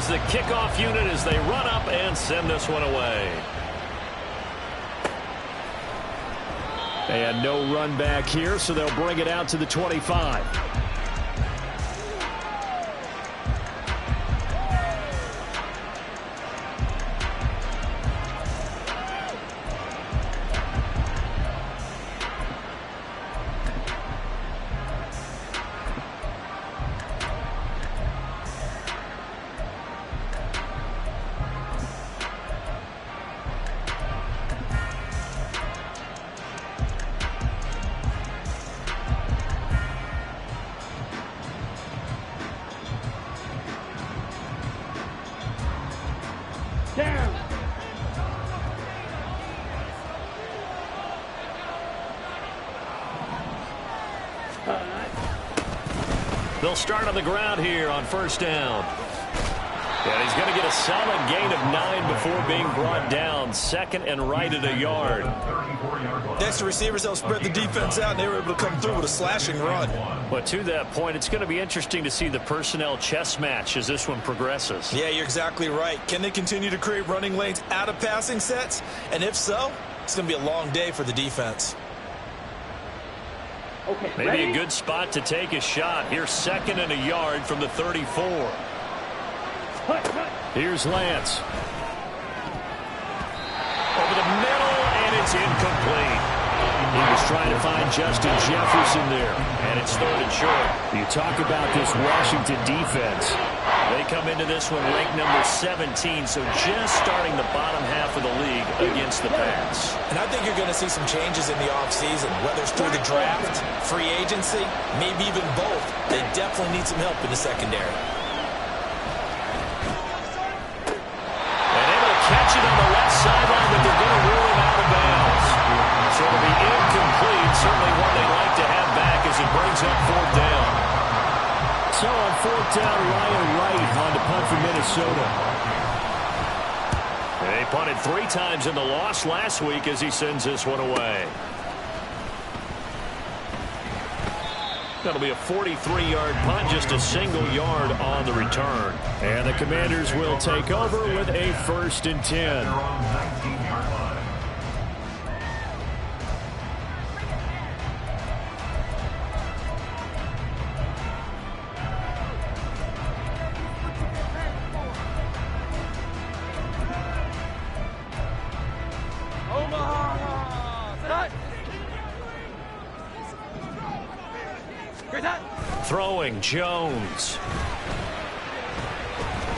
is the kickoff unit as they run up and send this one away. And no run back here, so they'll bring it out to the 25. They'll start on the ground here on first down. And he's going to get a solid gain of 9 before being brought down. Second and right at a yard. Next to receivers, they'll spread the defense out, and they were able to come through with a slashing run. But to that point, it's going to be interesting to see the personnel chess match as this one progresses. Yeah, you're exactly right. Can they continue to create running lanes out of passing sets? And if so, it's going to be a long day for the defense. Okay, maybe ready? A good spot to take a shot. Here's second and a yard from the 34. Here's Lance. Over the middle, and it's incomplete. He was trying to find Justin Jefferson there, and it's third and short. You talk about this Washington defense. They come into this one ranked number 17, so just starting the bottom half of the league against the pass. And I think you're going to see some changes in the offseason, whether it's through the draft, free agency, maybe even both. They definitely need some help in the secondary. And able to catch it on the left sideline, but they're going to rule him out of bounds. So it'll be incomplete, certainly one they'd like to have back as it brings up fourth down. So on fourth down, Ryan Wright on to punt for Minnesota. They punted 3 times in the loss last week as he sends this one away. That'll be a 43-yard punt, just a single yard on the return. And the Commanders will take over with a 1st and 10. Throwing Jones.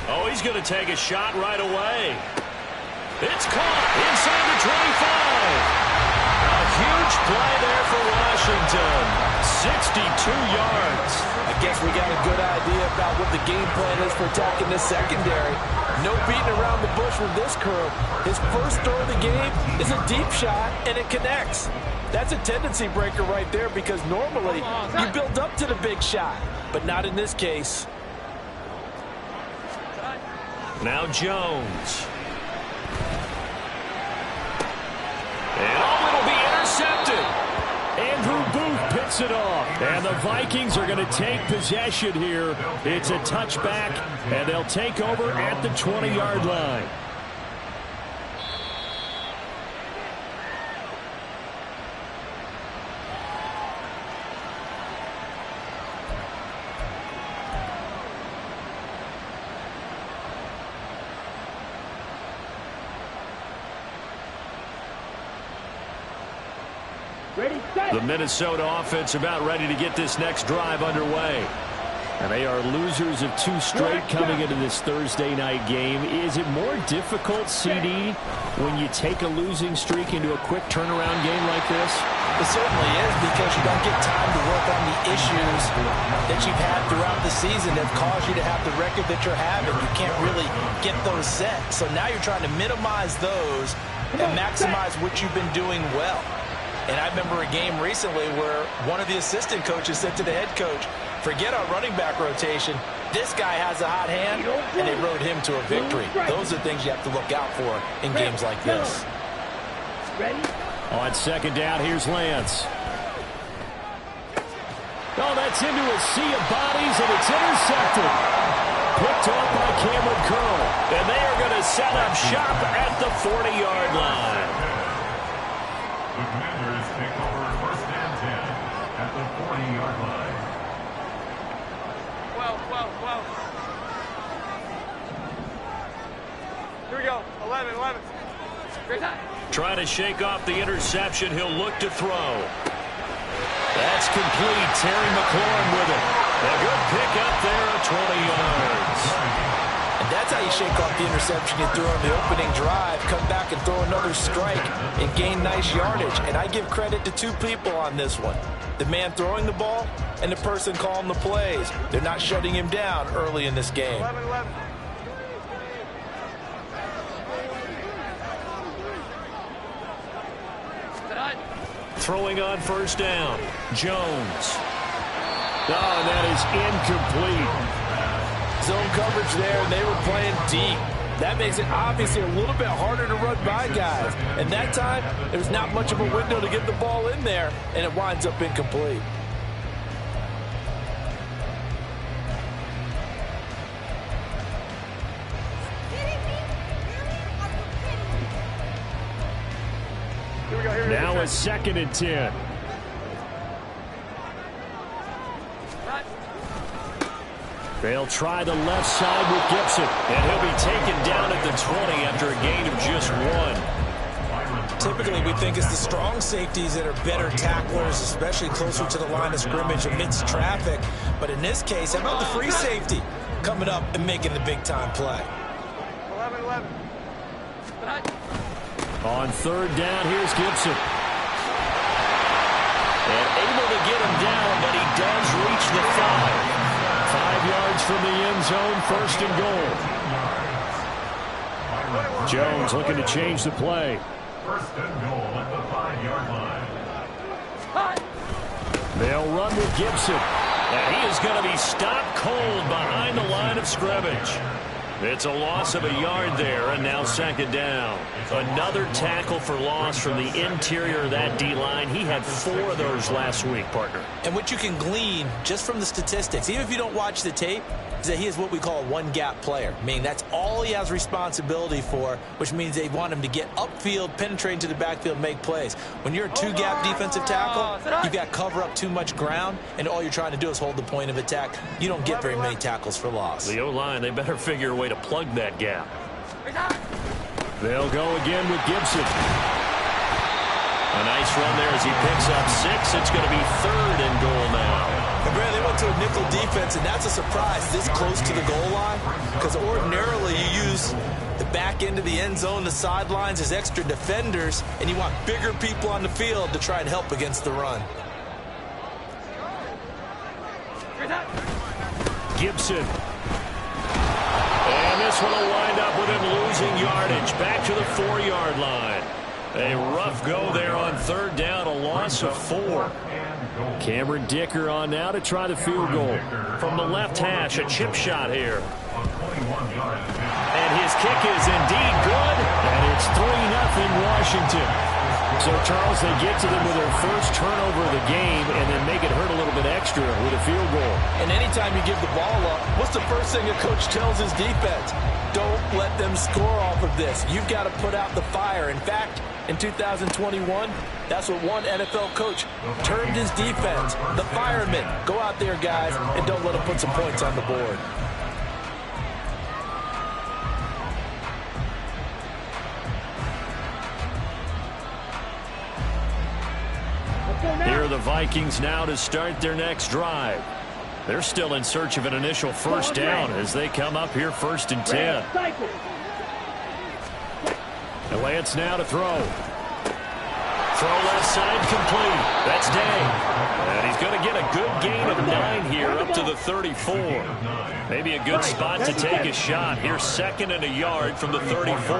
Oh, he's going to take a shot right away. It's caught inside the 25. A huge play there for Washington. 62 yards. I guess we got a good idea about what the game plan is for attacking this secondary. No beating around the bush with this crew. His first throw of the game is a deep shot, and it connects. That's a tendency breaker right there because normally you build up to the big shot, but not in this case. Now Jones. And it'll be intercepted. Andrew Booth picks it off. And the Vikings are going to take possession here. It's a touchback, and they'll take over at the 20-yard line. The Minnesota offense about ready to get this next drive underway. And they are losers of 2 straight coming into this Thursday night game. Is it more difficult, CD, when you take a losing streak into a quick turnaround game like this? It certainly is, because you don't get time to work on the issues that you've had throughout the season that caused you to have the record that you're having. You can't really get those set. So now you're trying to minimize those and maximize what you've been doing well. And I remember a game recently where one of the assistant coaches said to the head coach, forget our running back rotation. This guy has a hot hand, and they rode him to a victory. Those are things you have to look out for in games like this. Ready? On second down, here's Lance. Oh, that's into a sea of bodies, and it's intercepted. picked off by Cameron Curl. And they are going to set up shop at the 40-yard line. The Commanders take over 1st and 10 at the 40-yard line. 12. Here we go. 11. Great time. Trying to shake off the interception. He'll look to throw. That's complete. Terry McLaurin with it. A good pick up there at 20 yards. And that's how you shake off the interception you threw on the opening drive. Come back and throw another strike and gain nice yardage. And I give credit to two people on this one. The man throwing the ball and the person calling the plays. They're not shutting him down early in this game. 11. Throwing on 1st down. Jones. Oh, and that is incomplete. Zone coverage there, and they were playing deep. That makes it obviously a little bit harder to run by guys. And that time, there's not much of a window to get the ball in there, and it winds up incomplete. Now a 2nd and 10. They'll try the left side with Gibson, and he'll be taken down at the 20 after a gain of just 1. Typically, we think it's the strong safeties that are better tacklers, especially closer to the line of scrimmage amidst traffic. But in this case, how about the free safety coming up and making the big-time play? 11. On 3rd down, here's Gibson. And able to get him down, but he does reach the 5. 5 yards from the end zone, 1st and goal. Jones looking to change the play. 1st and goal at the 5-yard line. They'll run with Gibson. And he is going to be stopped cold behind the line of scrimmage. It's a loss of a yard there, and now 2nd down. Another tackle for loss from the interior of that D-line. He had 4 of those last week, partner. And what you can glean just from the statistics, even if you don't watch the tape, is that he is what we call a one-gap player, meaning that's all he has responsibility for, which means they want him to get upfield, penetrate into the backfield, make plays. When you're a two-gap defensive tackle, you've got to cover up too much ground, and all you're trying to do is hold the point of attack. You don't get very many tackles for loss. The O-line, they better figure a way to plug that gap. They'll go again with Gibson. A nice run there as he picks up 6. It's going to be 3rd and goal now. And Brad, they went to a nickel defense, and that's a surprise this close to the goal line, because ordinarily you use the back end of the end zone, the sidelines as extra defenders, and you want bigger people on the field to try and help against the run. Gibson. And this one will wind up with him losing yardage. Back to the 4-yard line. A rough go there on 3rd down, a loss of 4. Cameron Dicker on now to try the field goal. From the left hash, a chip shot here. And his kick is indeed good, and it's 3-0 Washington. So, Charles, they get to them with their first turnover of the game and then make it hurt a little bit extra with a field goal. And anytime you give the ball up, what's the first thing a coach tells his defense? Don't let them score off of this. You've got to put out the fire. In fact, in 2021, that's what one NFL coach termed his defense, the firemen. Go out there, guys, and don't let them put some points on the board. Here are the Vikings now to start their next drive. They're still in search of an initial first down as they come up here 1st and 10. And Lance now to throw. Throw left side complete. That's Day. And he's going to get a good gain of 9 here up to the 34. Maybe a good spot to take a shot. Here's 2nd and a yard from the 34.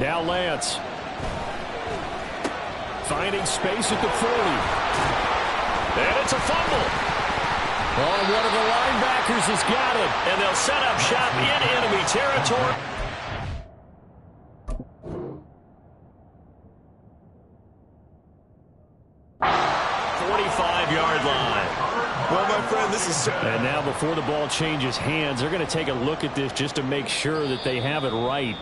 Now Lance. Finding space at the 40. And it's a fumble. Oh, one of the linebackers has got it. And they'll set up shop in enemy territory. Yard line. Well, my friend, this is And now before the ball changes hands, they're going to take a look at this just to make sure that they have it right.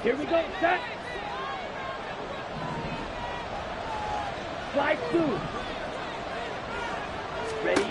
Here we go, set. Slide through. Ready?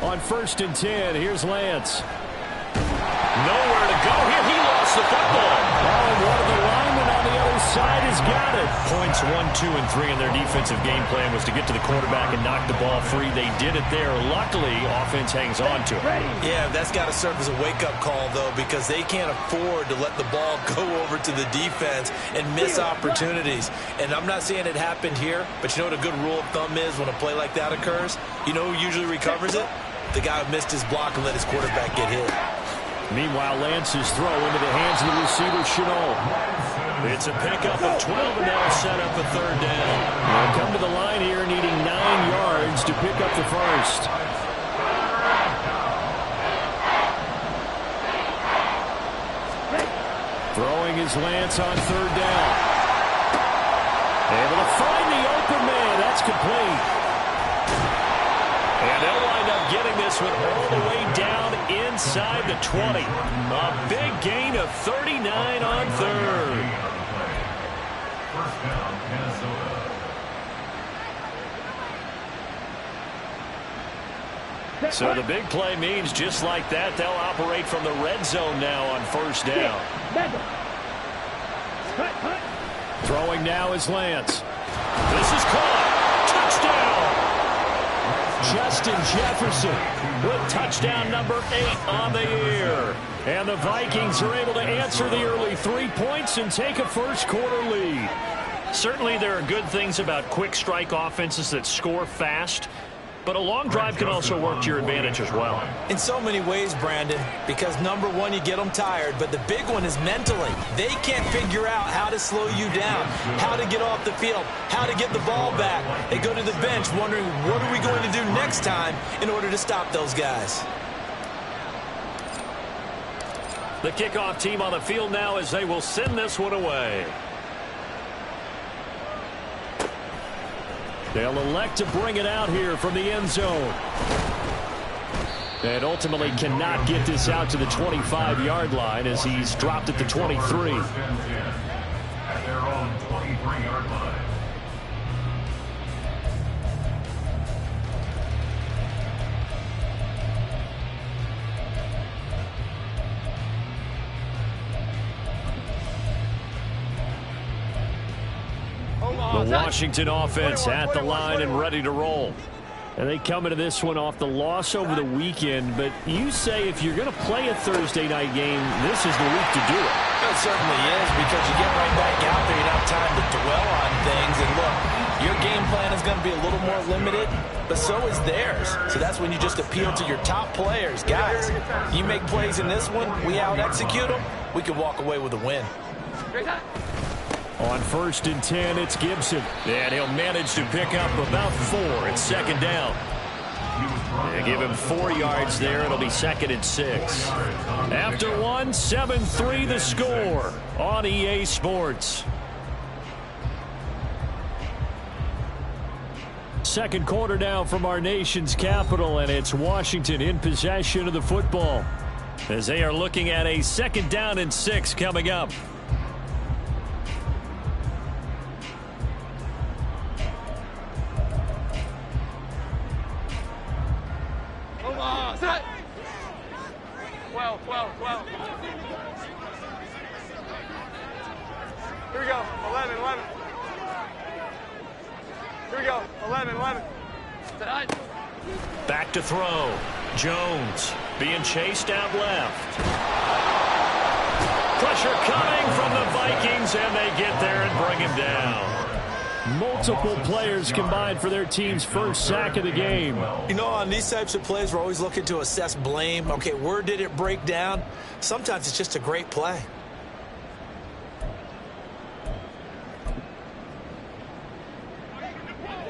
On 1st and 10, here's Lance. Nowhere to go here. He lost the football. Oh, and one of the linemen on the other side has got it. Points 1, 2, and 3 in their defensive game plan was to get to the quarterback and knock the ball free. They did it there. Luckily, offense hangs on to it. Yeah, that's got to serve as a wake-up call, though, because they can't afford to let the ball go over to the defense and miss opportunities. And I'm not saying it happened here, but you know what a good rule of thumb is when a play like that occurs? You know who usually recovers it? The guy who missed his block and let his quarterback get hit. Meanwhile, Lance's throw into the hands of the receiver, Chenault. It's a pickup of 12, and that'll set up a 3rd down. They'll come to the line here, needing 9 yards to pick up the first. Throwing is Lance on 3rd down. Able to find the open man. That's complete. And they'll wind up getting this one all the way down inside the 20. A big gain of 39 on 3rd. First down, Minnesota. So the big play means just like that, they'll operate from the red zone now on 1st down. Throwing now is Lance. This is caught. Touchdown. Justin Jefferson with touchdown number 8 on the year. And the Vikings are able to answer the early 3 points and take a first-quarter lead. Certainly there are good things about quick strike offenses that score fast, but a long drive can also work to your advantage as well. In so many ways, Brandon, because number one, you get them tired, but the big one is mentally. They can't figure out how to slow you down, how to get off the field, how to get the ball back. They go to the bench wondering, what are we going to do next time in order to stop those guys? The kickoff team on the field now as they will send this one away. They'll elect to bring it out here from the end zone. And ultimately cannot get this out to the 25-yard line as he's dropped at the 23. First and 10 at their own 23-yard line. The Washington offense at the line and ready to roll. And they come into this one off the loss over the weekend. But you say if you're going to play a Thursday night game, this is the week to do it. It certainly is, because you get right back out there. You don't have time to dwell on things. And look, your game plan is going to be a little more limited, but so is theirs. So that's when you just appeal to your top players. Guys, you make plays in this one, we out-execute them, we can walk away with a win. On 1st and 10, it's Gibson. And he'll manage to pick up about 4 at 2nd down. They give him 4 yards there. It'll be 2nd and 6. After one, 7-3 the score on EA Sports. Second quarter now from our nation's capital, and it's Washington in possession of the football as they are looking at a 2nd down and 6 coming up. Set. 12. Here we go. 11. Here we go. 11. Back to throw. Jones being chased out left. Pressure coming from the Vikings, and they get there and bring him down. Multiple players combined for their team's first sack of the game. You know, on these types of plays, we're always looking to assess blame. Okay, where did it break down? Sometimes it's just a great play.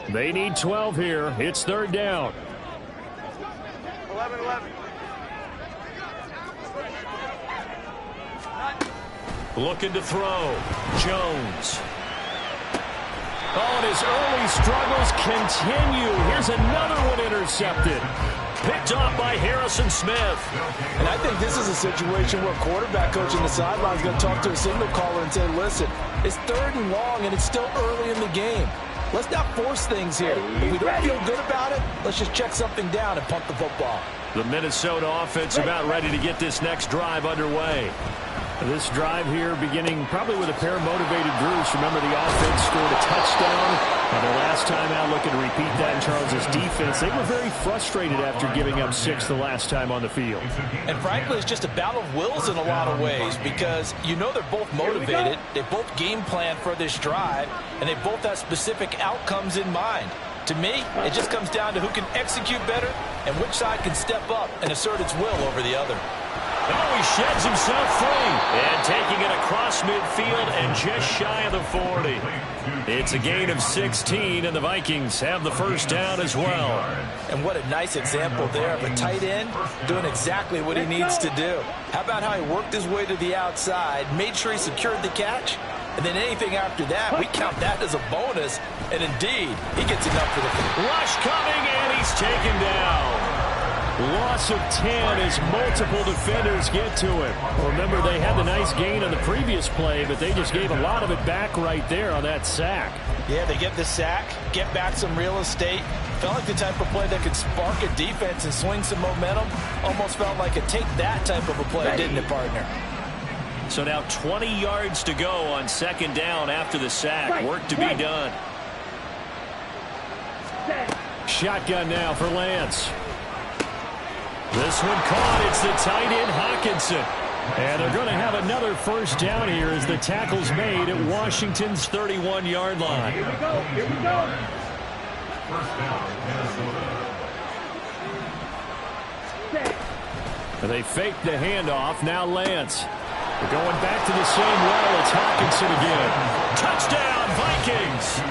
They need 12 here. It's 3rd down. 11-11. Looking to throw. Jones. Oh, and his early struggles continue. Here's another one intercepted. Picked off by Harrison Smith. And I think this is a situation where quarterback coach in the sideline is going to talk to a signal caller and say, listen, it's 3rd and long and it's still early in the game. Let's not force things here. If we don't feel good about it, let's just check something down and punt the football. The Minnesota offense about ready to get this next drive underway. This drive here beginning probably with a pair of motivated Bruce. Remember, the offense scored a touchdown. And the last time out, looking to repeat that in Charles' defense. They were very frustrated after giving up 6 the last time on the field. And frankly, it's just a battle of wills in a lot of ways because you know they're both motivated. They both game plan for this drive, and they both have specific outcomes in mind. To me, it just comes down to who can execute better and which side can step up and assert its will over the other. Oh, he sheds himself free. And taking it across midfield and just shy of the 40. It's a gain of 16, and the Vikings have the first down as well. And what a nice example there of a tight end doing exactly what he needs to do. How about how he worked his way to the outside, made sure he secured the catch, and then anything after that, we count that as a bonus. And indeed, he gets enough for the rush coming, and he's taken down. Loss of 10 as multiple defenders get to him. Well, remember, they had the nice gain on the previous play, but they just gave a lot of it back right there on that sack. Yeah, they get the sack, get back some real estate. Felt like the type of play that could spark a defense and swing some momentum. Almost felt like a take that type of a play, didn't it, partner? So now 20 yards to go on 2nd down after the sack. Work to be done. Shotgun now for Lance. This one caught. It's the tight end, Hawkinson. And they're going to have another first down here as the tackle's made at Washington's 31-yard line. Here we go. Here we go. First down, Minnesota. They fake the handoff. Now Lance. They're going back to the same well. It's Hawkinson again. Touchdown, Vikings.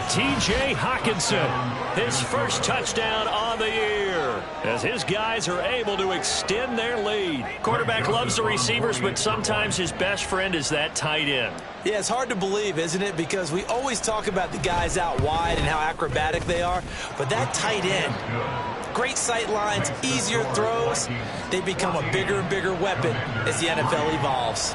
T.J. Hawkinson, his first touchdown on the year, as his guys are able to extend their lead. Quarterback loves the receivers, but sometimes his best friend is that tight end. Yeah, it's hard to believe, isn't it? Because we always talk about the guys out wide and how acrobatic they are, but that tight end, great sight lines, easier throws, they become a bigger and bigger weapon as the NFL evolves.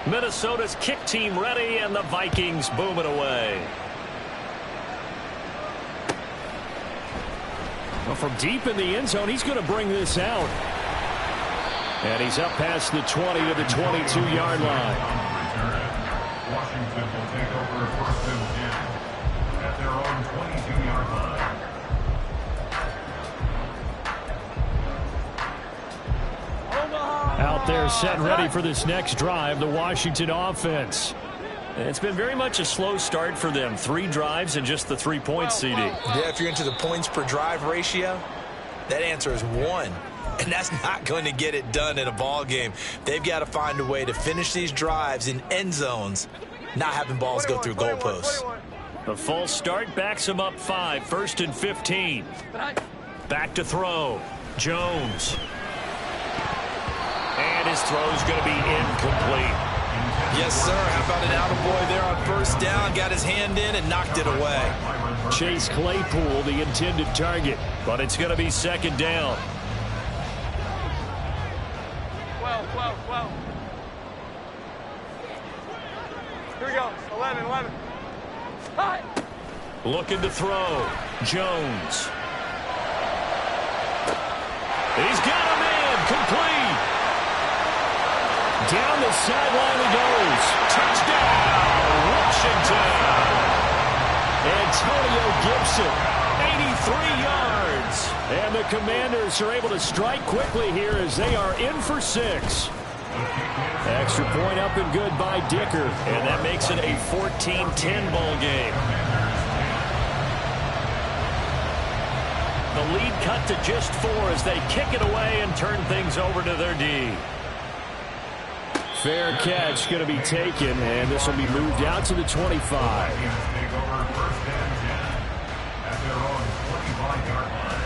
Minnesota's kick team ready, and the Vikings boom it away. Well, from deep in the end zone, he's going to bring this out. And he's up past the 20 to the 22-yard line. Washington will take over 1st and 10 at their own 22-yard line. Out there set ready for this next drive, the Washington offense. It's been very much a slow start for them. 3 drives and just the 3 points, CD. Yeah, if you're into the points per drive ratio, that answer is 1. And that's not going to get it done in a ball game. They've got to find a way to finish these drives in end zones, not having balls go through goalposts. The false start backs him up 5, 1st and 15. Back to throw. Jones. And his throw's going to be incomplete. Yes, sir. How about an attaboy there on 1st down? Got his hand in and knocked it away. Chase Claypool, the intended target, but it's going to be 2nd down. 12. Here we go. 11. Hi. Looking to throw. Jones. He's got him in. Complete. Down the sideline he goes. Touchdown, Washington. Antonio Gibson, 83 yards. And the Commanders are able to strike quickly here as they are in for 6. Extra point up and good by Dicker. And that makes it a 14-10 ball game. The the lead cut to just 4 as they kick it away and turn things over to their D. Fair catch going to be taken, and this will be moved out to the 25. Take over first and 10 at their own 25-yard line.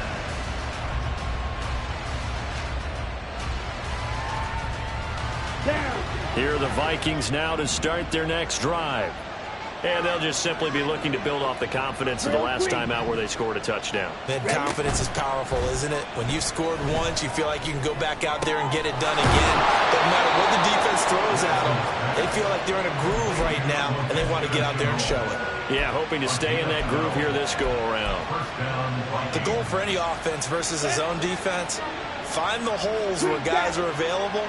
Here are the Vikings now to start their next drive. And they'll just simply be looking to build off the confidence of the last time out where they scored a touchdown. Man, confidence is powerful, isn't it? When you've scored once, you feel like you can go back out there and get it done again. Doesn't matter what the defense throws at them. They feel like they're in a groove right now, and they want to get out there and show it. Yeah, hoping to stay in that groove here this go-around. The goal for any offense versus a zone defense, find the holes where guys are available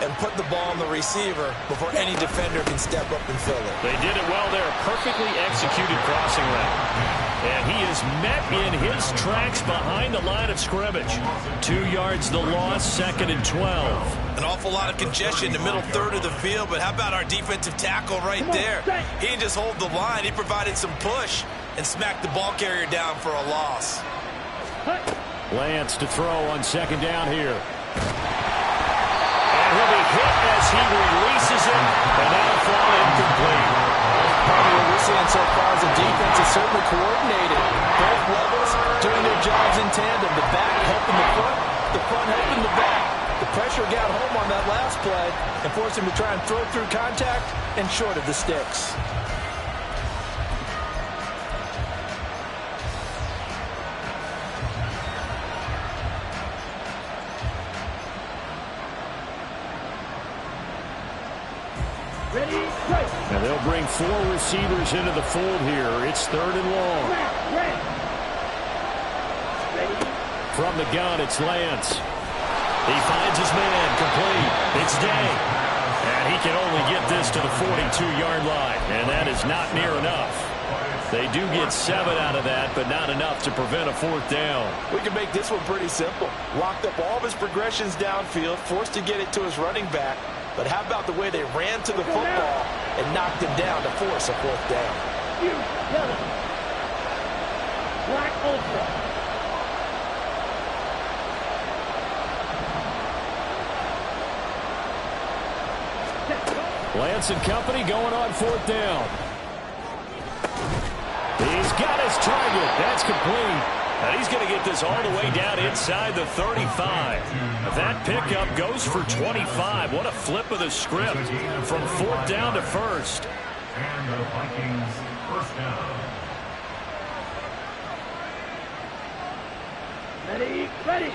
and put the ball on the receiver before any defender can step up and fill it. They did it well there. Perfectly executed crossing route. And he is met in his tracks behind the line of scrimmage. 2 yards the loss, 2nd and 12. An awful lot of congestion in the middle third of the field, but how about our defensive tackle right there? He didn't just hold the line. He provided some push and smacked the ball carrier down for a loss. Lance to throw on 2nd down here. He'll be hit as he releases it, and that'll fall incomplete. Probably what we're seeing so far is the defense is certainly coordinated. Both levels doing their jobs in tandem. The back helping the front helping the back. The pressure got home on that last play and forced him to try and throw through contact and short of the sticks. And they'll bring 4 receivers into the fold here. It's 3rd and long. From the gun, it's Lance. He finds his man, complete. It's Day. And he can only get this to the 42-yard line. And that is not near enough. They do get 7 out of that, but not enough to prevent a 4th down. We can make this one pretty simple. Locked up all of his progressions downfield, forced to get it to his running back. But how about the way they ran to the football and knocked him down to force a 4th down? Black Ultra. Lance and company going on 4th down. He's got his target. That's complete. And he's going to get this all the way down inside the 35. That pickup goes for 25. What a flip of the script from 4th down to 1st. And the Vikings first down. Ready.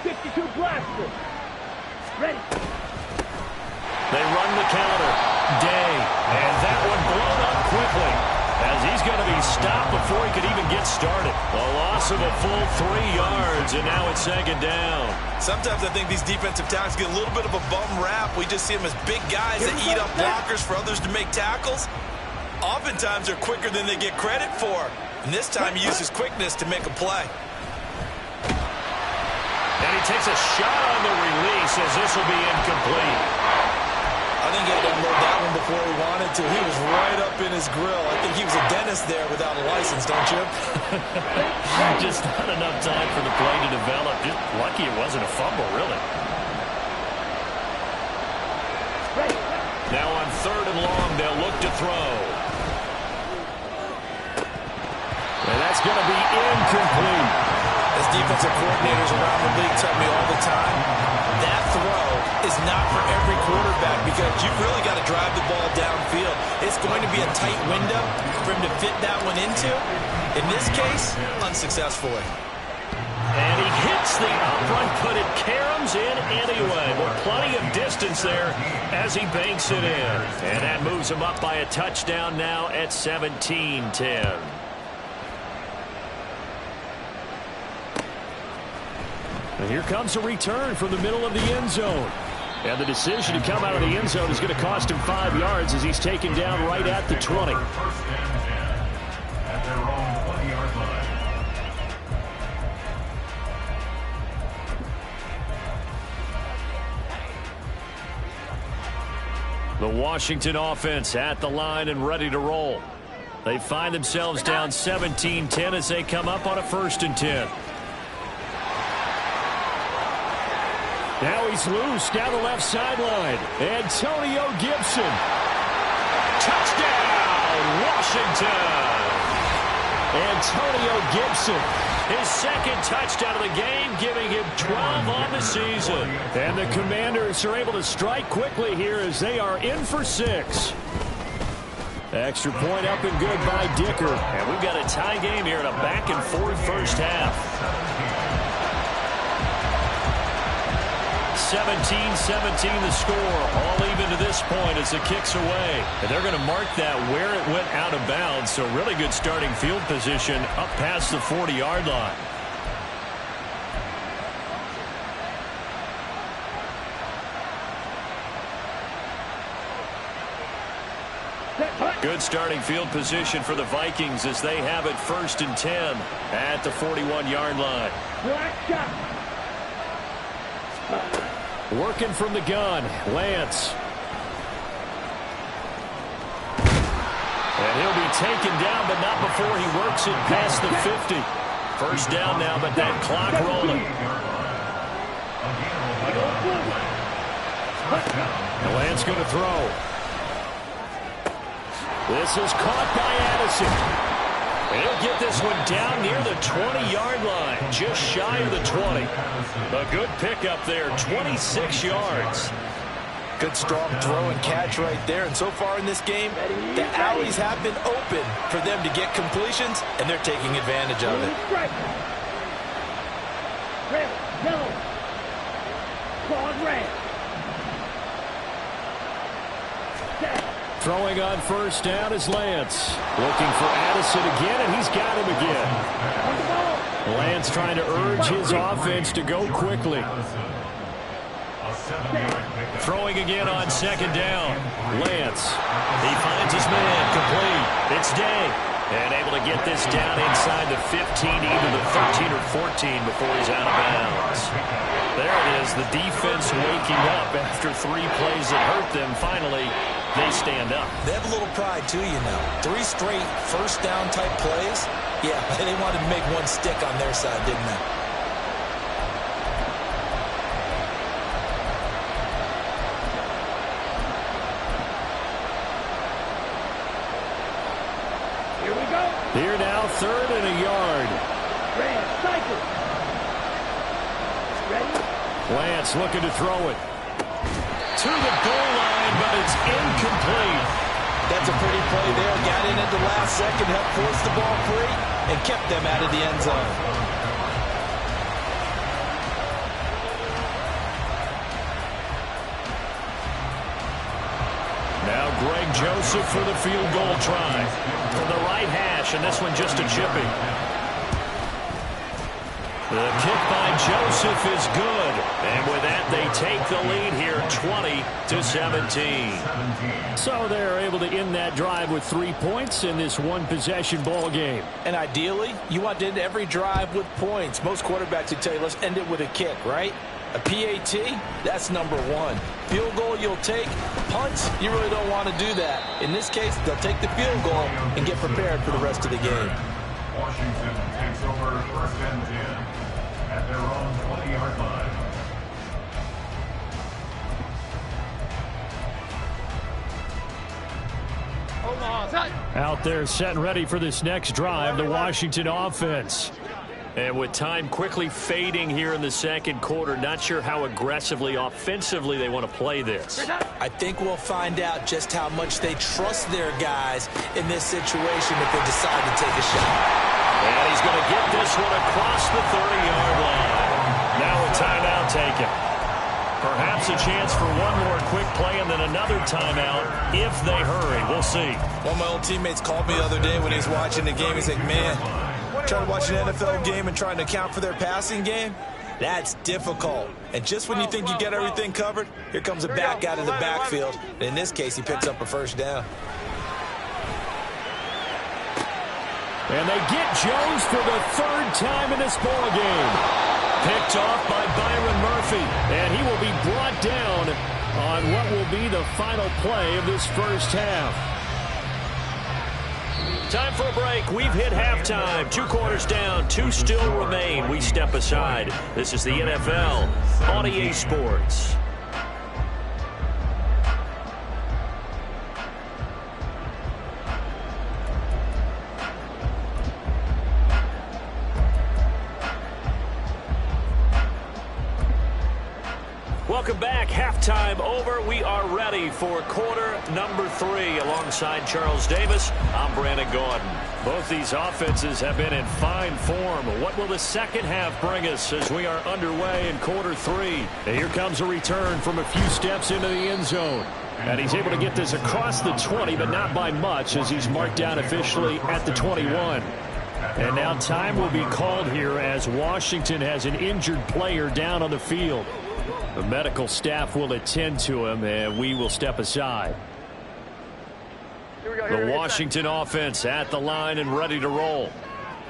52 blaster. Ready. They run the counter. Day. And that one blown up quickly as he's going to be stopped before he could even get started. A loss of a full 3 yards, and now it's 2nd down. Sometimes I think these defensive tackles get a little bit of a bum rap. We just see them as big guys that eat up blockers for others to make tackles. Oftentimes they're quicker than they get credit for. And this time he uses quickness to make a play. And he takes a shot on the release as this will be incomplete. I think he had to unload that one before he wanted to. He was right up in his grill. I think he was a dentist there without a license, don't you? Just not enough time for the play to develop. Just lucky it wasn't a fumble, really. Now on 3rd and long, they'll look to throw. And that's going to be incomplete. As defensive coordinators around the league tell me all the time, that throw is not for every quarterback because you've really got to drive the ball downfield. It's going to be a tight window for him to fit that one into. In this case, unsuccessfully. And he hits the upright, but it caroms in anyway. With plenty of distance there as he banks it in. And that moves him up by a touchdown now at 17-10. And here comes a return from the middle of the end zone. And the decision to come out of the end zone is going to cost him 5 yards as he's taken down right at the 20. First and 10 at their own 20-yard line. The Washington offense at the line and ready to roll. They find themselves down 17-10 as they come up on a 1st and 10. Now he's loose down the left sideline. Antonio Gibson. Touchdown, Washington. Antonio Gibson. His 2nd touchdown of the game, giving him 12 on the season. And the Commanders are able to strike quickly here as they are in for 6. Extra point up and good by Dicker. And we've got a tie game here in a back-and-forth first half. 17-17 the score. All even to this point as the kick's away. And they're going to mark that where it went out of bounds. So really good starting field position up past the 40-yard line. Good starting field position for the Vikings as they have it 1st and 10 at the 41-yard line. Working from the gun, Lance. And he'll be taken down, but not before he works it past the 50. First down now, but that clock rolling. And Lance going to throw. This is caught by Addison. And he'll get this one down near the 20-yard line, just shy of the 20. A good pickup there, 26 yards. Good strong throw and catch right there. And so far in this game, the alleys have been open for them to get completions, and they're taking advantage of it. Red, yellow, clawed red. Throwing on first down is Lance. Looking for Addison again, and he's got him again. Lance trying to urge his offense to go quickly. Throwing again on 2nd down. Lance. He finds his man complete. It's Day. And able to get this down inside the 15, either the 13 or 14 before he's out of bounds. There it is, the defense waking up after 3 plays that hurt them. Finally, they stand up. They have a little pride, too, you know. 3 straight first down type plays. Yeah, they wanted to make one stick on their side, didn't they? Here we go. Here now, 3rd and a yard. Red, cycle. Ready? Lance looking to throw it. To the goal line, but it's incomplete. That's a pretty play there. Got in at the last second, helped force the ball free, and kept them out of the end zone. Now Greg Joseph for the field goal try. From the right hash, and this one just a chipping. The kick by Joseph is good. And with that, they take the lead here 20-17. So they're able to end that drive with 3 points in this one-possession ball game. And ideally, you want to end every drive with points. Most quarterbacks would tell you, let's end it with a kick, right? A PAT, that's number 1. Field goal you'll take. Punts, you really don't want to do that. In this case, they'll take the field goal and get prepared for the rest of the game. Washington takes over 1st and 10 at their own 20-yard line. Out there set and ready for this next drive, the Washington offense. And with time quickly fading here in the 2nd quarter, not sure how aggressively, offensively they want to play this. I think we'll find out just how much they trust their guys in this situation if they decide to take a shot. And he's going to get this one across the 30-yard line. Now a timeout taken. Perhaps a chance for one more quick play and then another timeout if they hurry. We'll see. One of my old teammates called me the other day when he was watching the game. He's like, man, trying to watch an NFL game and trying to account for their passing game, that's difficult. And just when you think you get everything covered, here comes a back out of the backfield. And in this case, he picks up a first down. And they get Jones for the 3rd time in this ball game. Picked off by Byron Murphy. And he will be brought down on what will be the final play of this first half. Time for a break. We've hit halftime. 2 quarters down. 2 still remain. We step aside. This is the NFL on EA Sports. Welcome back. Halftime over. We are ready for quarter number 3. Alongside Charles Davis, I'm Brandon Gordon. Both these offenses have been in fine form. What will the second half bring us as we are underway in quarter 3? And here comes a return from a few steps into the end zone. And he's able to get this across the 20, but not by much, as he's marked down officially at the 21. And now time will be called here as Washington has an injured player down on the field. The medical staff will attend to him, and we will step aside. The Washington offense at the line and ready to roll.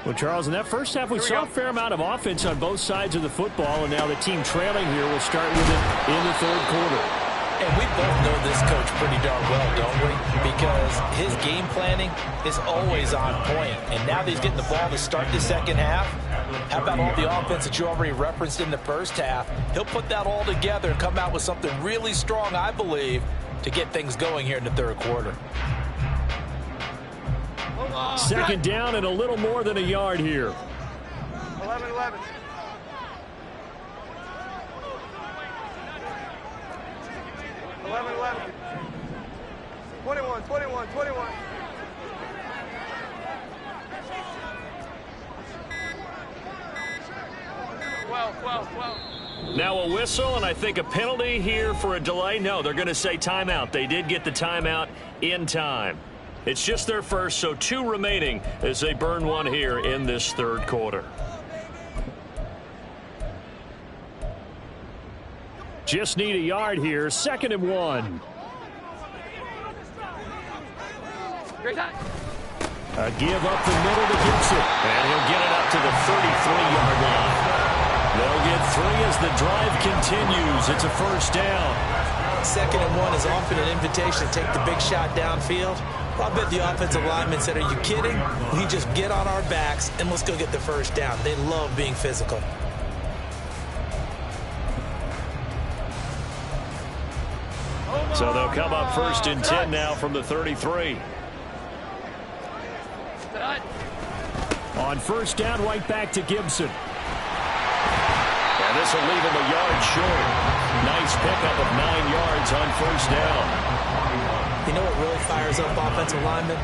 Well, Charles, in that first half, we saw a fair amount of offense on both sides of the football, and now the team trailing here will start with it in the third quarter. And we both know this coach pretty darn well, don't we? Because his game planning is always on point. And now that he's getting the ball to start the second half, how about all the offense that you already referenced in the first half? He'll put that all together and come out with something really strong, I believe, to get things going here in the third quarter. Second down and a little more than a yard here. 11-11. 11-11. 21. Well. Now a whistle, and I think a penalty here for a delay. No, they're going to say timeout. They did get the timeout in time. It's just their first, so 2 remaining as they burn one here in this third quarter. Just need a yard here. 2nd and 1. A give up the middle to Gibson. And he'll get it up to the 33-yard line. They'll get 3 as the drive continues. It's a first down. 2nd and 1 is often an invitation to take the big shot downfield. I bet the offensive lineman said, are you kidding? We just get on our backs and let's go get the first down. They love being physical. So they'll come up 1st and 10 now from the 33. On first down, right back to Gibson. And this will leave him a yard short. Nice pickup of 9 yards on first down. You know what really fires up offensive linemen?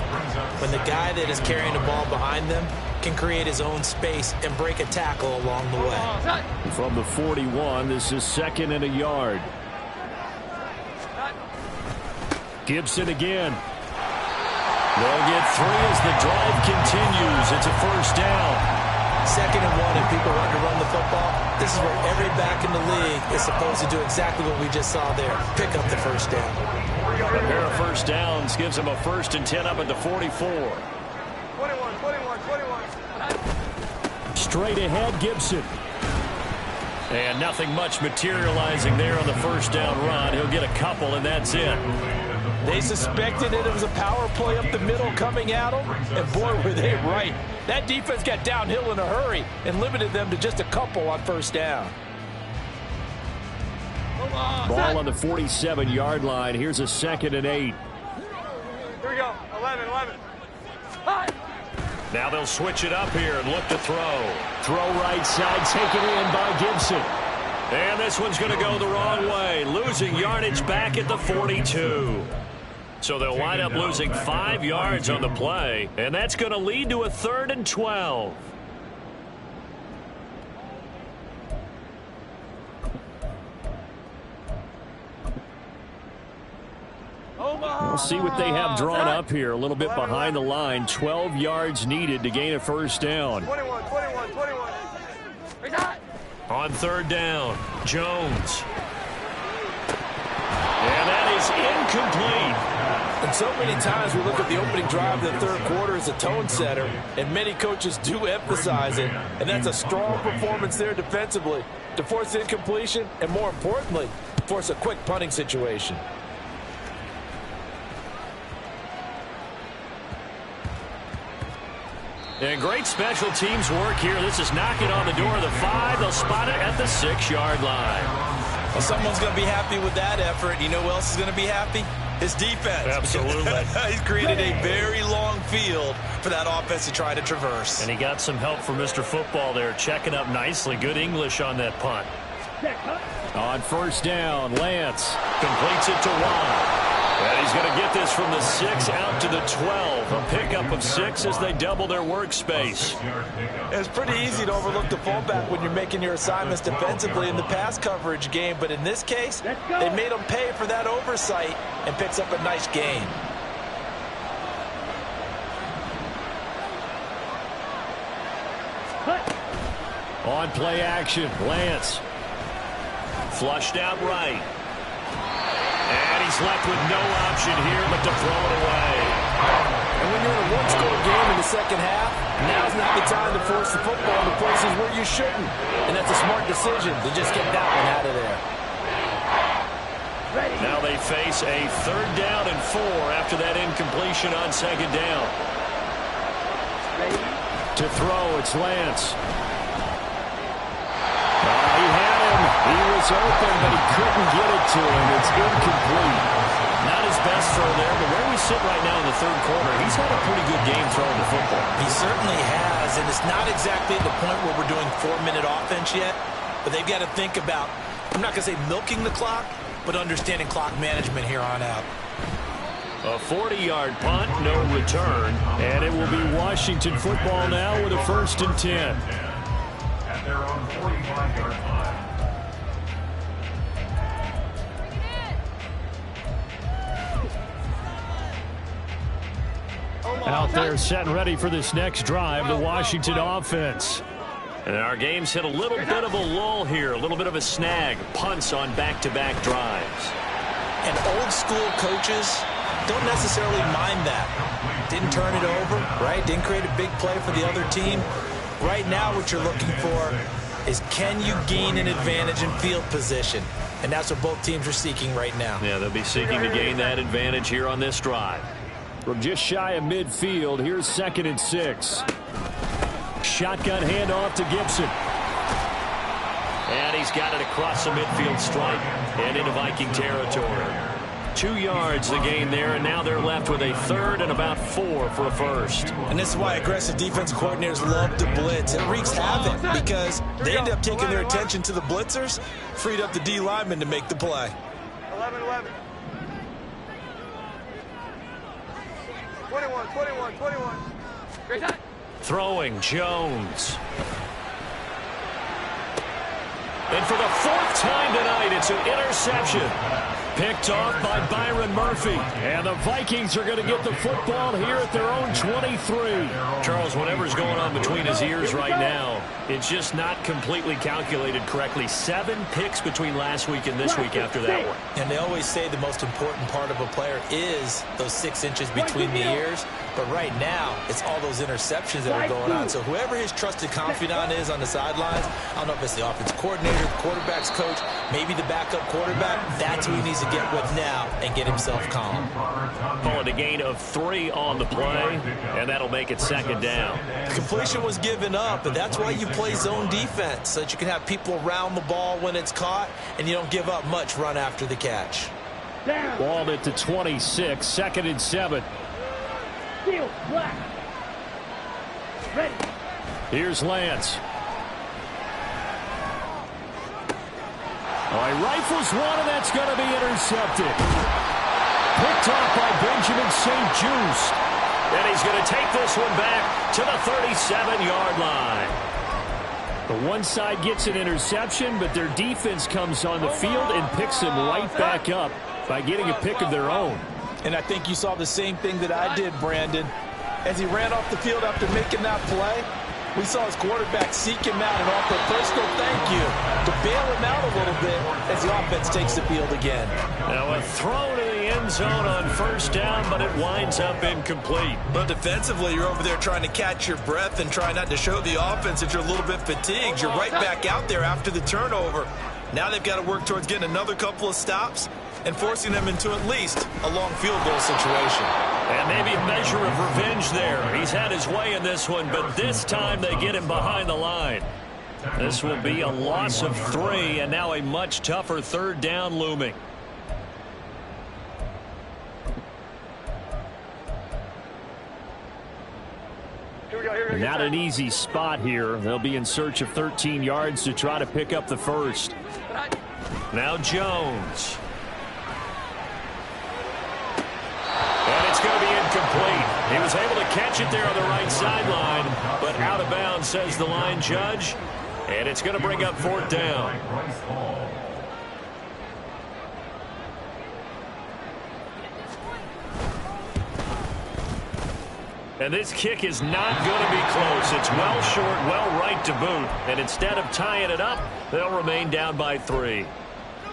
When the guy that is carrying the ball behind them can create his own space and break a tackle along the way. From the 41, this is 2nd and a yard. Gibson again. They'll get 3 as the drive continues. It's a first down. 2nd and 1, and people want to run the football. This is where every back in the league is supposed to do exactly what we just saw there. Pick up the first down. A pair of first downs gives them a 1st and 10 up at the 44. 21. Straight ahead, Gibson. And nothing much materializing there on the first down run. He'll get a couple, and that's it. They suspected that it was a power play up the middle coming at them, and boy, were they right. That defense got downhill in a hurry and limited them to just a couple on first down. Ball on the 47-yard line. Here's a 2nd and 8. Here we go. 11. Now they'll switch it up here and look to throw. Throw right side, taken in by Gibson. And this one's going to go the wrong way. Losing yardage back at the 42. So they'll wind up losing 5 yards on the play. And that's going to lead to a 3rd and 12. We'll see what they have drawn up here. A little bit behind the line. 12 yards needed to gain a first down. 21. On 3rd down, Jones. And that is incomplete. And so many times we look at the opening drive of the third quarter as a tone setter, and many coaches do emphasize it. And that's a strong performance there defensively to force incompletion and, more importantly, force a quick punting situation. And great special teams work here. This is knocking on the door of the 5. They'll spot it at the 6-yard line. Well, someone's going to be happy with that effort. You know who else is going to be happy? His defense. Absolutely. He's created a very long field for that offense to try to traverse. And he got some help from Mr. Football there, checking up nicely. Good English on that punt. On first down, Lance completes it to Watt. And he's going to get this from the 6 out to the 12. A pickup of 6 as they double their workspace. It's pretty easy to overlook the fullback when you're making your assignments defensively in the pass coverage game. But in this case, they made him pay for that oversight and picks up a nice gain. On play action, Lance. Flushed out right. And he's left with no option here but to throw it away. And when you're in a one-score game in the second half, now's not the time to force the football to places where you shouldn't. And that's a smart decision to just get that one out of there. Now they face a 3rd down and 4 after that incompletion on 2nd down. To throw, it's Lance. He had him. He was open, but he couldn't get it to him. It's incomplete. Not his best throw there, but where we sit right now in the 3rd quarter, he's had a pretty good game throwing the football. He certainly has, and it's not exactly at the point where we're doing 4-minute offense yet, but they've got to think about, I'm not going to say milking the clock, but understanding clock management here on out. A 40-yard punt, no return, and it will be Washington football now with a 1st and 10. At their own 45-yard line. Out there set and ready for this next drive, the Washington offense. And our game's hit a little bit of a lull here, a little bit of a snag. Punts on back-to-back drives. And old-school coaches don't necessarily mind that. Didn't turn it over, right? Didn't create a big play for the other team. Right now what you're looking for is can you gain an advantage in field position? And that's what both teams are seeking right now. Yeah, they'll be seeking to gain that advantage here on this drive. From just shy of midfield, here's 2nd and 6. Shotgun handoff to Gibson. And he's got it across the midfield stripe and into Viking territory. 2 yards the gain there, and now they're left with a 3rd and about 4 for a 1st. And this is why aggressive defense coordinators love to blitz. It wreaks havoc because they end up taking their attention to the blitzers, freed up the D lineman to make the play. 11-11. 21. Great time. Throwing, Jones. And for the 4th time tonight, it's an interception. Picked off by Byron Murphy. And the Vikings are going to get the football here at their own 23. Charles, whatever's going on between his ears right now, it's just not completely calculated correctly. 7 picks between last week and this week after that one. And they always say the most important part of a player is those 6 inches between the ears. But right now, it's all those interceptions that are going on. So whoever his trusted confidant is on the sidelines, I don't know if it's the offensive coordinator, quarterback's coach, maybe the backup quarterback, that's who he needs to get with now and get himself calm. Call it a gain of 3 on the play, and that'll make it 2nd down. Completion was given up, but that's why you play zone defense, so that you can have people around the ball when it's caught, and you don't give up much run after the catch. Balled it to 26, 2nd and 7. Steel black. Ready. Here's Lance. He rifles one, and that's going to be intercepted. Picked off by Benjamin St. Just. And he's going to take this one back to the 37-yard line. The one side gets an interception, but their defense comes on the field and picks him right back up by getting a pick of their own. And I think you saw the same thing that I did, Brandon. As he ran off the field after making that play, We saw his quarterback seek him out and offer a personal thank you to bail him out a little bit as the offense takes the field again. Now a throw to the end zone on first down, but it winds up incomplete. But defensively, you're over there trying to catch your breath and try not to show the offense that you're a little bit fatigued. You're right back out there after the turnover. Now they've got to work towards getting another couple of stops and forcing them into at least a long field goal situation. And maybe a measure of revenge there. He's had his way in this one, but this time they get him behind the line. This will be a loss of 3, and now a much tougher third down looming. Not an easy spot here. They'll be in search of 13 yards to try to pick up the first. Now Jones. And it's going to be incomplete. He was able to catch it there on the right sideline, but out of bounds, says the line judge. And it's going to bring up 4th down. And this kick is not going to be close. It's well short, well right to boot. And instead of tying it up, they'll remain down by 3.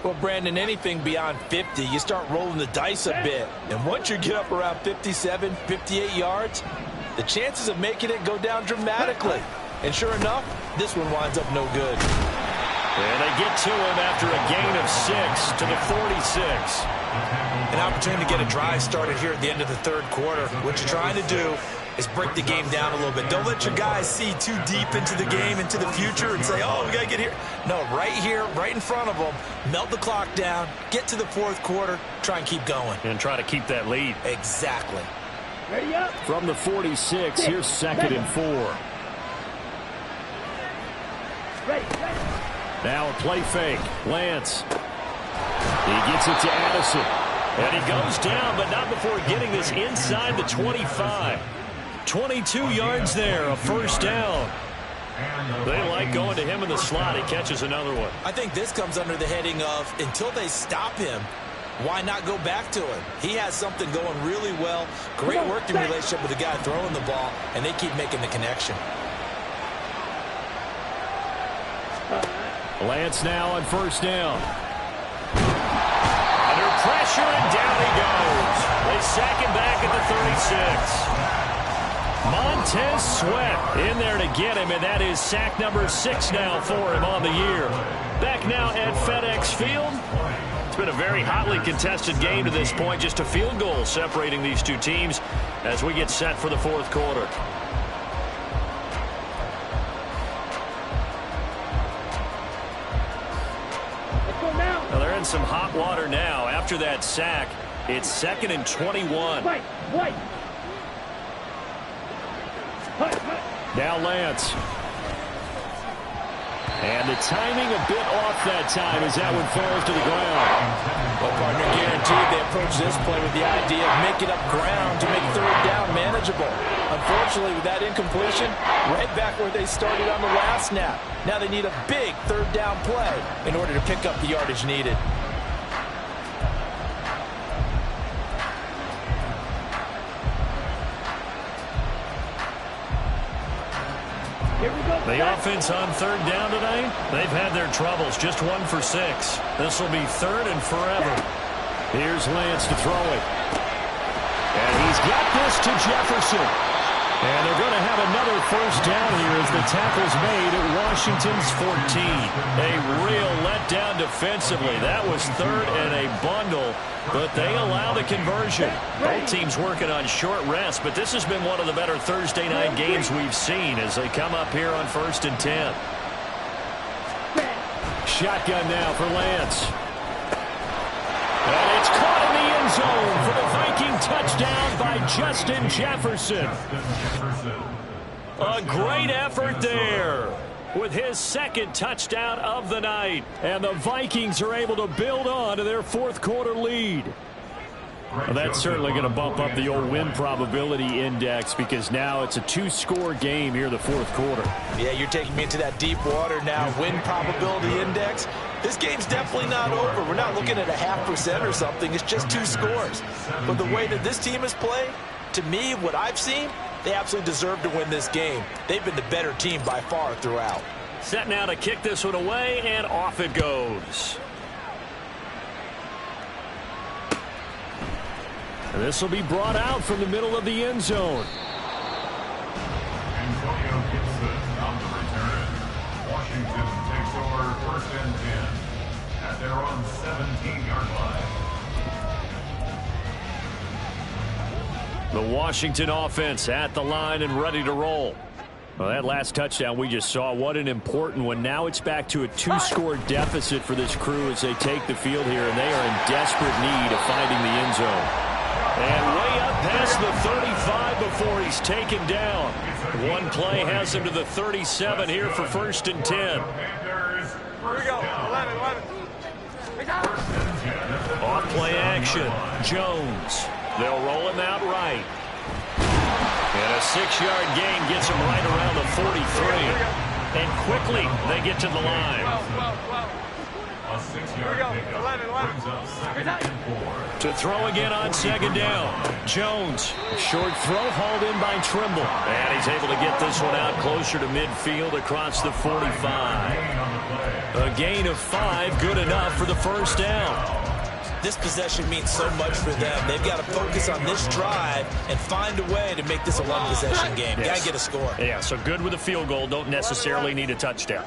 Well, Brandon, anything beyond 50, you start rolling the dice a bit. And once you get up around 57, 58 yards, the chances of making it go down dramatically. And sure enough, this one winds up no good. And they get to him after a gain of 6 to the 46. An opportunity to get a drive started here at the end of the third quarter. What you're trying to do is break the game down a little bit. Don't let your guys see too deep into the game, into the future, and say, oh, we got to get here. No, right here, right in front of them, melt the clock down, get to the fourth quarter, try and keep going. And try to keep that lead. Exactly. Ready up. From the 46, here's 2nd and 4. Ready. Now a play fake. Lance. He gets it to Addison. And he goes down, but not before getting this inside the 25. 22 yards there, a first down. They like going to him in the slot. He catches another one. I think this comes under the heading of until they stop him, why not go back to him? He has something going really well. Great working relationship with the guy throwing the ball, and they keep making the connection. Lance now on first down. Under pressure, and down he goes. They sack him back at the 36. Montez Sweat in there to get him, and that is sack number 6 now for him on the year. Back now at FedEx Field. It's been a very hotly contested game to this point. Just a field goal separating these two teams as we get set for the fourth quarter. Now they're in some hot water now. After that sack, it's 2nd and 21. White. Now Lance. And the timing a bit off that time as that one falls to the ground. Well, partner, guaranteed they approach this play with the idea of making up ground to make third down manageable. Unfortunately, with that incompletion, right back where they started on the last snap. Now they need a big third down play in order to pick up the yardage needed. The offense on third down tonight, they've had their troubles. Just 1 for 6. This will be 3rd and forever. Here's Lance to throw it. And he's got this to Jefferson. And they're going to have another first down here as the tackle's made at Washington's 14. A real letdown defensively. That was 3rd and a bundle, but they allow the conversion. Both teams working on short rest, but this has been one of the better Thursday night games we've seen as they come up here on 1st and 10. Shotgun now for Lance. And it's caught in the end zone for the Viking touchdown by Justin Jefferson. A great effort there with his 2nd touchdown of the night. And the Vikings are able to build on to their fourth quarter lead. Well, that's certainly going to bump up the old win probability index because now it's a 2-score game here in the fourth quarter. Yeah, you're taking me into that deep water now. Win probability index. This game's definitely not over. We're not looking at a 0.5% or something. It's just 2 scores. But the way that this team has played, to me, what I've seen, They absolutely deserve to win this game. They've been the better team by far throughout. Set now to kick this one away, and off it goes. And this will be brought out from the middle of the end zone. Antonio Gibson on the return. Washington takes over 1st and 10 at their own 17-yard line. The Washington offense at the line and ready to roll. Well, that last touchdown we just saw, what an important one. Now it's back to a 2-score deficit for this crew as they take the field here, and they are in desperate need of finding the end zone. And way up past the 35 before he's taken down. One play has him to the 37 here for 1st and 10. Here we go. 11. Off play action. Jones. They'll roll him out right. And a 6-yard gain gets him right around the 43. And quickly they get to the line. A 6-yard pickup brings up 2nd and 4. To throw again on 2nd down. Jones. Short throw hauled in by Trimble. And he's able to get this one out closer to midfield across the 45. A gain of 5, good enough for the 1st down. This possession means so much for them. They've got to focus on this drive and find a way to make this a one-possession game. Yes. Got to get a score. Yeah, so good with a field goal. Don't necessarily need a touchdown.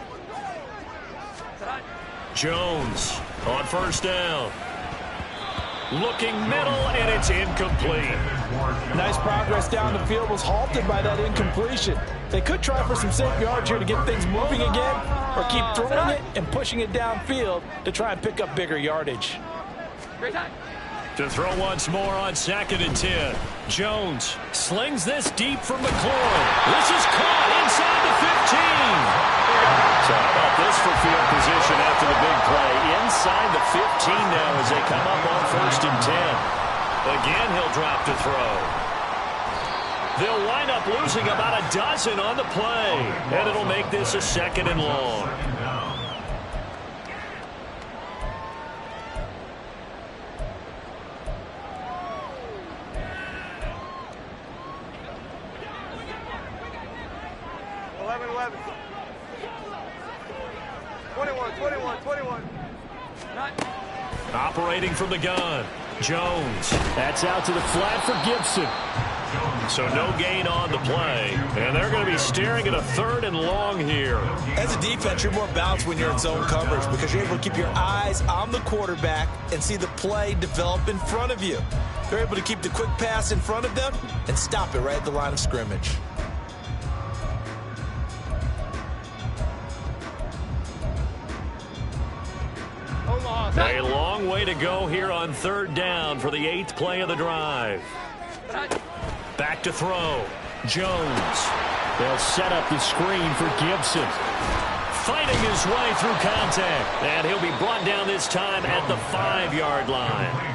Jones on 1st down. Looking middle, and it's incomplete. Nice progress down the field, was halted by that incompletion. They could try for some safe yards here to get things moving again, or keep throwing it and pushing it downfield to try and pick up bigger yardage. To throw once more on 2nd and 10. Jones slings this deep for McLaurin. This is caught inside the 15. So how about this for field position after the big play? Inside the 15 now as they come up on 1st and 10. Again, he'll drop to throw. They'll wind up losing about a dozen on the play. And it'll make this a 2nd and long. Operating from the gun. Jones. That's out to the flat for Gibson. So no gain on the play. And they're going to be staring at a 3rd and long here. As a defense, you're more balanced when you're in zone coverage because you're able to keep your eyes on the quarterback and see the play develop in front of you. They're able to keep the quick pass in front of them and stop it right at the line of scrimmage. A long way to go here on 3rd down for the 8th play of the drive. Back to throw. Jones. They'll set up the screen for Gibson. Fighting his way through contact. And he'll be brought down this time at the 5-yard line.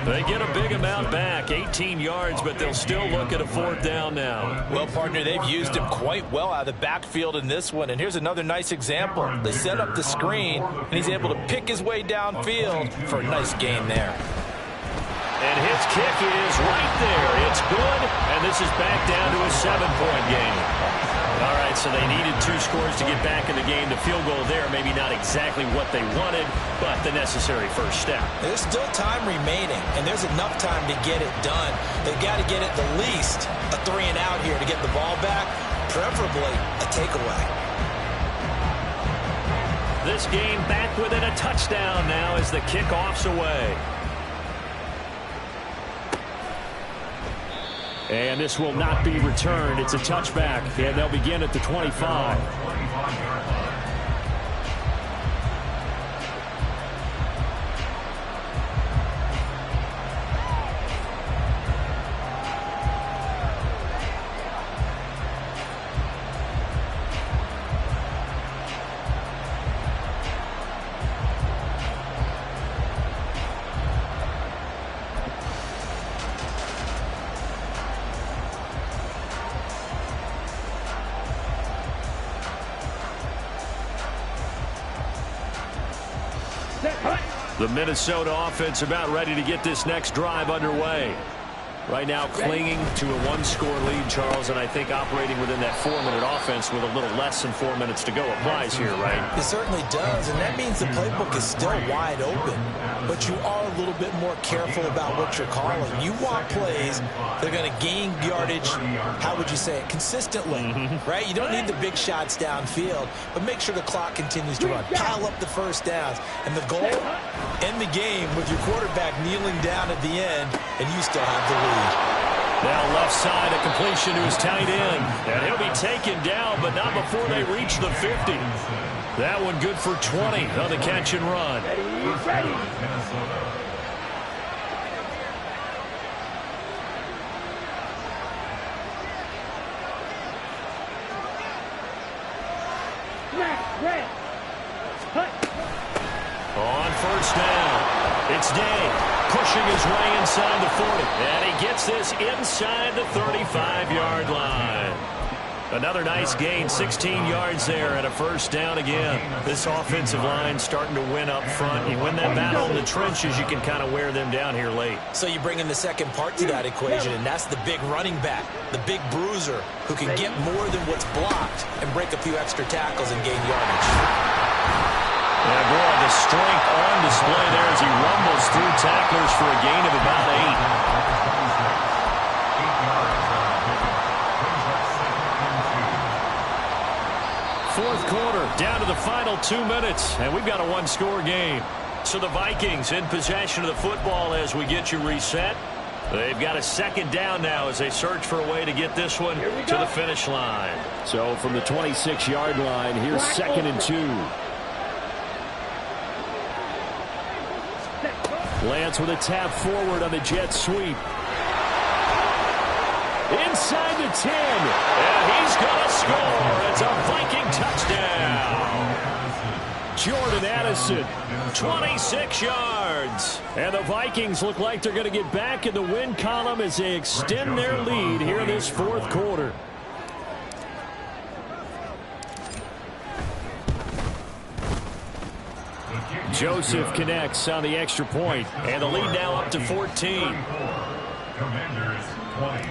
They get a big amount back, 18 yards, but they'll still look at a 4th down now. Well, partner, they've used him quite well out of the backfield in this one. And here's another nice example. They set up the screen, and he's able to pick his way downfield for a nice gain there. And his kick is right there. It's good, and this is back down to a 7-point game. All right, so they needed 2 scores to get back in the game. The field goal there, maybe not exactly what they wanted, but the necessary first step. There's still time remaining, and there's enough time to get it done. They've got to get at the least a 3-and-out here to get the ball back, preferably a takeaway. This game back within a touchdown now as the kickoff's away. And this will not be returned. It's a touchback, and they'll begin at the 25. The Minnesota offense about ready to get this next drive underway. Right now clinging to a one-score lead, Charles, and I think operating within that 4-minute offense with a little less than 4 minutes to go applies here, right? It certainly does, and that means the playbook is still wide open, but you are a little bit more careful about what you're calling. You want plays that are going to gain yardage, how would you say it, consistently, right? You don't need the big shots downfield, but make sure the clock continues to run. Pile up the first downs, and the goal, end the game with your quarterback kneeling down at the end, and you still have the lead. Now left side, a completion to his tight end. And he'll be taken down, but not before they reach the 50. That one good for 20 on the catch and run. Ready. Red. On first down, it's Day. Pushing his way inside the 40. And he gets this inside the 35-yard line. Another nice gain, 16 yards there, and a first down again. This offensive line starting to win up front. You win that battle in the trenches, you can kind of wear them down here late. So you bring in the second part to that equation, and that's the big running back, the big bruiser, who can get more than what's blocked and break a few extra tackles and gain yardage. Yeah, boy, the strength on display there as he rumbles through tacklers for a gain of about 8. Fourth quarter, down to the final 2 minutes, and we've got a one-score game. So the Vikings in possession of the football as we get you reset. They've got a second down now as they search for a way to get this one to the finish line. So from the 26-yard line, here's 2nd and 2. Lance with a tap forward on the jet sweep. Inside the 10. And he's going to score. It's a Viking touchdown. Jordan Addison, 26 yards. And the Vikings look like they're going to get back in the win column as they extend their lead here in this fourth quarter. Joseph connects on the extra point, and the lead now up to 14. Commanders 20.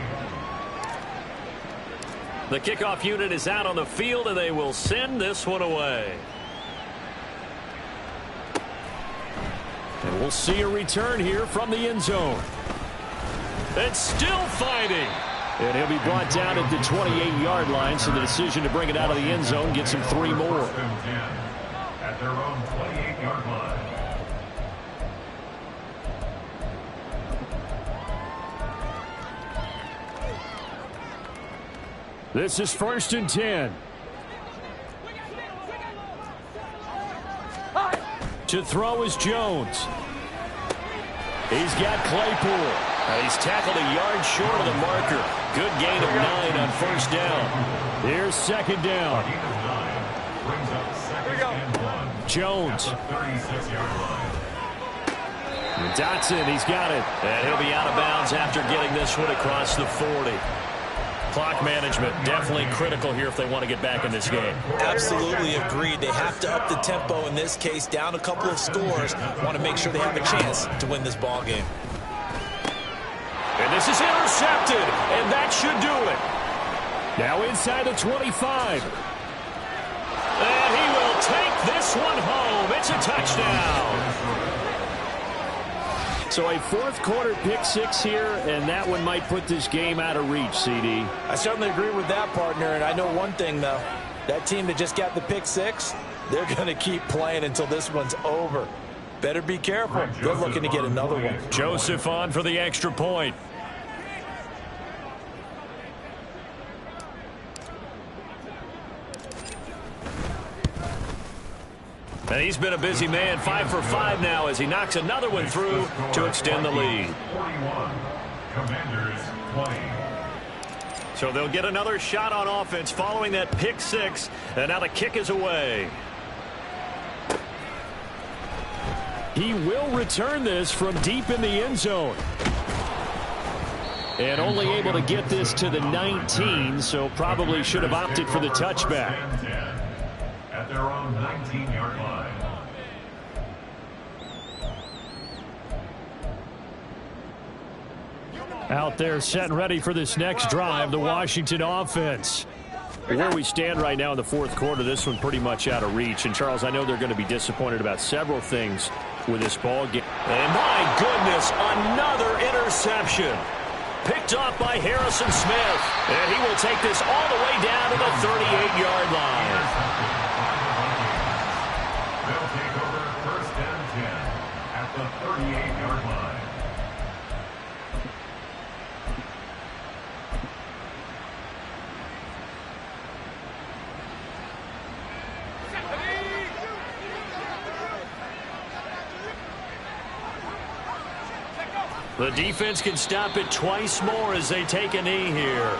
The kickoff unit is out on the field, and they will send this one away. And we'll see a return here from the end zone. It's still fighting. And he'll be brought down at the 28-yard line, so the decision to bring it out of the end zone gets him 3 more. At their own 28-yard line. This is 1st and 10. To throw is Jones. He's got Claypool. He's tackled a yard short of the marker. Good gain of 9 on first down. Here's 2nd down. Jones. Dotson, he's got it. And he'll be out of bounds after getting this one across the 40. Clock management definitely critical here if they want to get back in this game. Absolutely agreed. They have to up the tempo in this case, down a couple of scores. Want to make sure they have a chance to win this ball game. And this is intercepted, and that should do it. Now inside the 25. And he will take this one home. It's a touchdown. So a fourth quarter pick 6 here, and that one might put this game out of reach, CD. I certainly agree with that, partner, and I know one thing, though. That team that just got the pick 6, they're going to keep playing until this one's over. Better be careful. They're looking to get another one. Joseph on for the extra point. And he's been a busy man, 5 for 5 now as he knocks another one through to extend the lead. 41. Commanders 20. So they'll get another shot on offense following that pick 6, and now the kick is away. He will return this from deep in the end zone. And only able to get this to the 19, so probably should have opted for the touchback. At their own 19-yard line. Out there set and ready for this next drive, the Washington offense. Where we stand right now in the fourth quarter, this one pretty much out of reach. And, Charles, I know they're going to be disappointed about several things with this ball game. And, my goodness, another interception. Picked off by Harrison Smith. And he will take this all the way down to the 38-yard line. They'll take over first and 10 at the 38-yard line. The defense can stop it twice more as they take a knee here.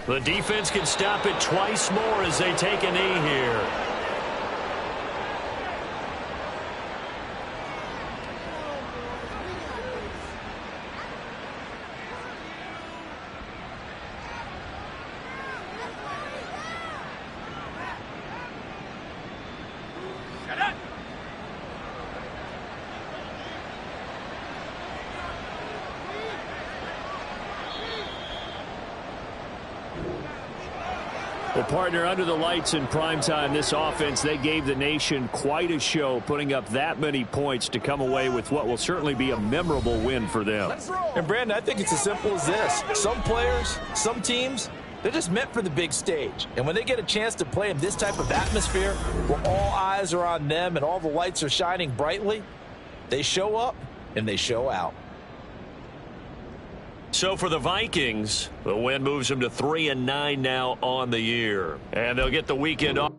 The defense can stop it twice more as they take a knee here. Well, partner, under the lights in primetime, this offense, they gave the nation quite a show, putting up that many points to come away with what will certainly be a memorable win for them. And, Brandon, I think it's as simple as this. Some players, some teams, they're just meant for the big stage. And when they get a chance to play in this type of atmosphere where all eyes are on them and all the lights are shining brightly, they show up and they show out. So for the Vikings, the win moves them to 3-9 now on the year. And they'll get the weekend off.